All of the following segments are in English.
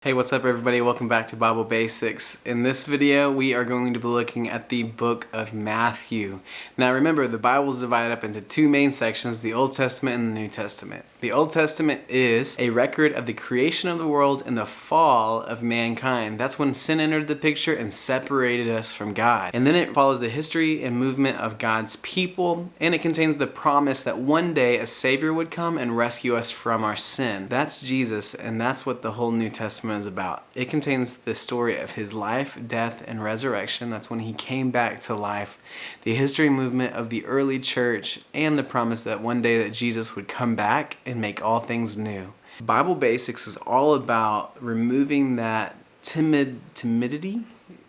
Hey, what's up everybody? Welcome back to Bible Basics. In this video, we are going to be looking at the book of Matthew. Now remember, the Bible is divided up into two main sections, the Old Testament and the New Testament. The Old Testament is a record of the creation of the world and the fall of mankind. That's when sin entered the picture and separated us from God. And then it follows the history and movement of God's people, and it contains the promise that one day a Savior would come and rescue us from our sin. That's Jesus, and that's what the whole New Testament is about. It contains the story of his life, death, and resurrection. That's when he came back to life. The history movement of the early church and the promise that one day that Jesus would come back and make all things new. Bible Basics is all about removing that timidity.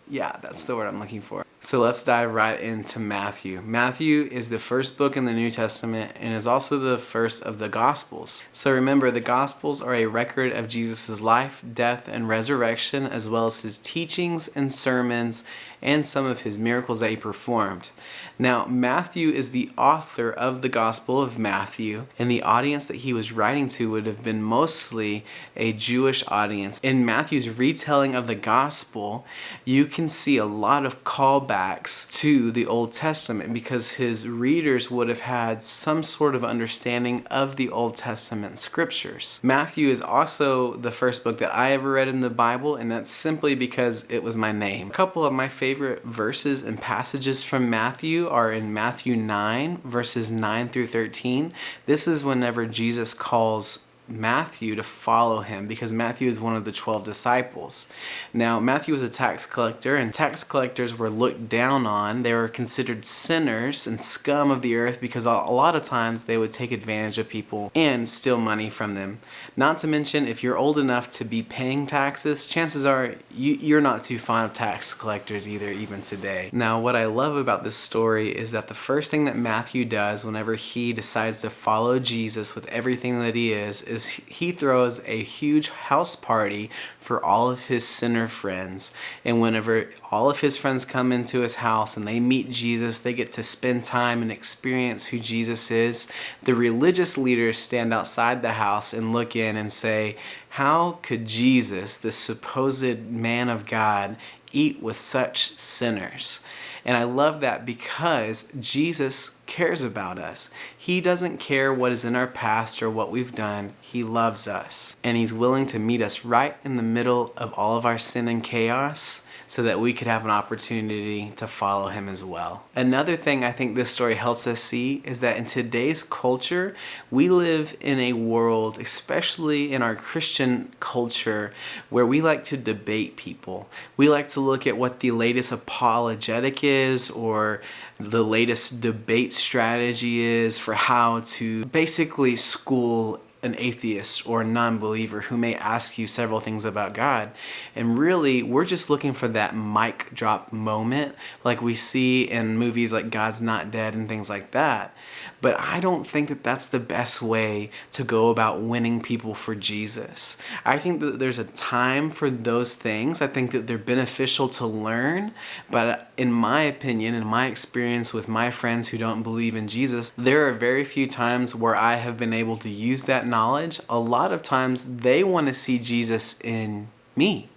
Yeah, that's the word I'm looking for. So let's dive right into Matthew. Matthew is the first book in the New Testament and is also the first of the Gospels. So remember, the Gospels are a record of Jesus' life, death, and resurrection, as well as his teachings and sermons and some of his miracles that he performed. Now, Matthew is the author of the Gospel of Matthew, and the audience that he was writing to would have been mostly a Jewish audience. In Matthew's retelling of the Gospel, you can see a lot of callbacks to the Old Testament because his readers would have had some sort of understanding of the Old Testament scriptures. Matthew is also the first book that I ever read in the Bible, and that's simply because it was my name. A couple of my favorite verses and passages from Matthew are in Matthew 9, verses 9 through 13. This is whenever Jesus calls Matthew to follow him because Matthew is one of the 12 disciples. Now, Matthew was a tax collector, and tax collectors were looked down on. They were considered sinners and scum of the earth because a lot of times they would take advantage of people and steal money from them. Not to mention, if you're old enough to be paying taxes, chances are you're not too fond of tax collectors either, even today. Now, what I love about this story is that the first thing that Matthew does whenever he decides to follow Jesus with everything that he is he throws a huge house party for all of his sinner friends. And whenever all of his friends come into his house and they meet Jesus, they get to spend time and experience who Jesus is. The religious leaders stand outside the house and look in and say, how could Jesus, the supposed man of God, eat with such sinners? And I love that because Jesus cares about us. He doesn't care what is in our past or what we've done. He loves us. And he's willing to meet us right in the middle of all of our sin and chaos so that we could have an opportunity to follow him as well. Another thing I think this story helps us see is that in today's culture, we live in a world, especially in our Christian culture, where we like to debate people. We like to look at what the latest apologetic is or the latest debate strategy is for how to basically school an atheist or a non-believer who may ask you several things about God. And really, we're just looking for that mic drop moment like we see in movies like God's Not Dead and things like that. But I don't think that that's the best way to go about winning people for Jesus. I think that there's a time for those things. I think that they're beneficial to learn. But in my opinion, in my experience with my friends who don't believe in Jesus, there are very few times where I have been able to use that knowledge. A lot of times they want to see Jesus in me.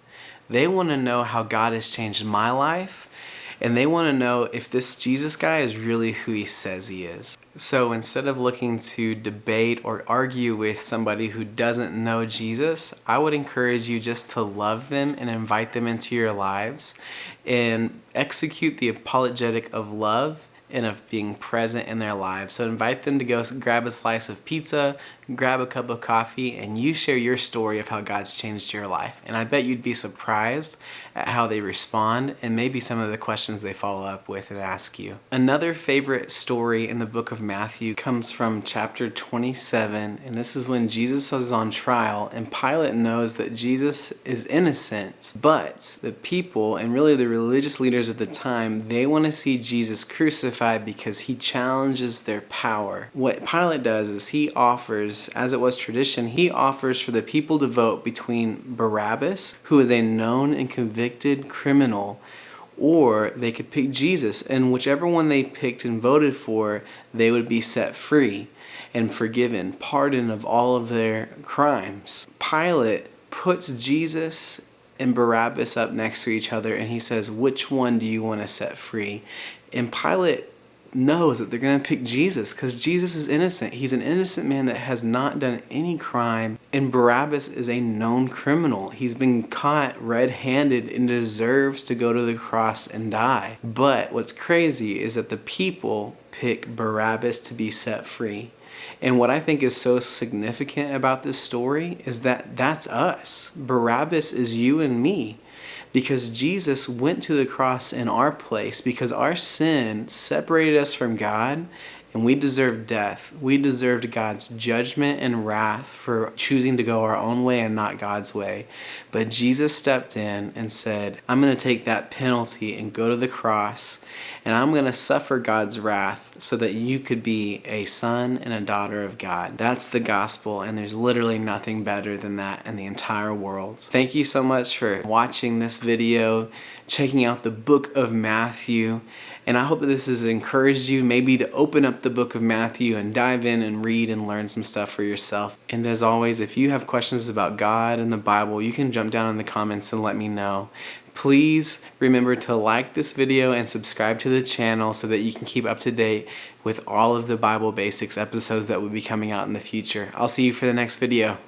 They want to know how God has changed my life, and they want to know if this Jesus guy is really who he says he is. So instead of looking to debate or argue with somebody who doesn't know Jesus, I would encourage you just to love them and invite them into your lives and execute the apologetic of love and of being present in their lives. So invite them to go grab a slice of pizza, grab a cup of coffee, and you share your story of how God's changed your life. And I bet you'd be surprised at how they respond and maybe some of the questions they follow up with and ask you. Another favorite story in the book of Matthew comes from chapter 27, and this is when Jesus is on trial and Pilate knows that Jesus is innocent, but the people and really the religious leaders at the time, they want to see Jesus crucified because he challenges their power. What Pilate does is he offers, as it was tradition, he offers for the people to vote between Barabbas, who is a known and convicted criminal, or they could pick Jesus, and whichever one they picked and voted for, they would be set free and forgiven, pardoned of all of their crimes. Pilate puts Jesus and Barabbas up next to each other, and he says, which one do you want to set free? And Pilate knows that they're going to pick Jesus because Jesus is innocent. He's an innocent man that has not done any crime, and Barabbas is a known criminal. He's been caught red-handed and deserves to go to the cross and die. But what's crazy is that the people pick Barabbas to be set free. And what I think is so significant about this story is that that's us. Barabbas is you and me. Because Jesus went to the cross in our place because our sin separated us from God and we deserved death. We deserved God's judgment and wrath for choosing to go our own way and not God's way. But Jesus stepped in and said, I'm going to take that penalty and go to the cross, and I'm going to suffer God's wrath so that you could be a son and a daughter of God. That's the gospel, and there's literally nothing better than that in the entire world. Thank you so much for watching this video, checking out the book of Matthew, and I hope that this has encouraged you maybe to open up the book of Matthew and dive in and read and learn some stuff for yourself. And as always, if you have questions about God and the Bible, you can jump down in the comments and let me know. Please remember to like this video and subscribe to the channel so that you can keep up to date with all of the Bible Basics episodes that will be coming out in the future. I'll see you for the next video.